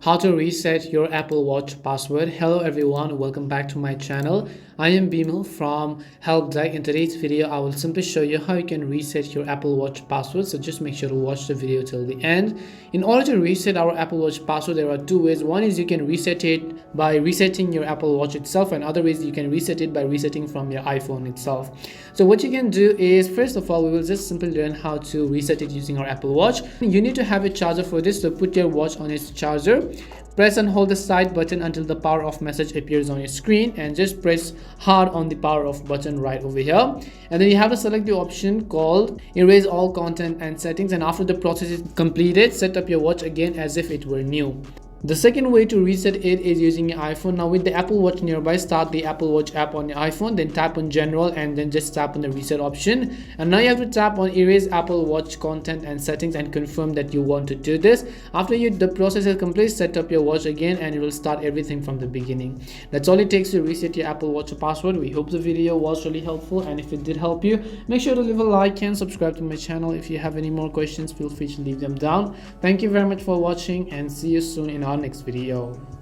How to reset your Apple Watch password. Hello everyone, welcome back to my channel. I am Bimal from Help Deck. In today's video I will simply show you how you can reset your Apple Watch password, so just make sure to watch the video till the end. In order to reset our Apple Watch password, there are two ways. One is you can reset it by resetting your Apple Watch itself, and other ways you can reset it by resetting from your iPhone itself. So what you can do is, first of all, we will just simply learn how to reset it using our Apple Watch. You need to have a charger for this, so put your watch on its charger. Press and hold the side button until the power off message appears on your screen, and just press hard on the power off button right over here, and then you have to select the option called erase all content and settings, and after the process is completed, set up your watch again as if it were new. The second way to reset it is using your iPhone. Now with the Apple Watch nearby, start the Apple Watch app on your iPhone, then tap on general and then just tap on the reset option, and now you have to tap on erase Apple Watch content and settings and confirm that you want to do this. After the process is complete, set up your watch again and it will start everything from the beginning. That's all it takes to reset your Apple Watch password. We hope the video was really helpful, and if it did help you, make sure to leave a like and subscribe to my channel. If you have any more questions, feel free to leave them down. Thank you very much for watching, and see you soon in our next video.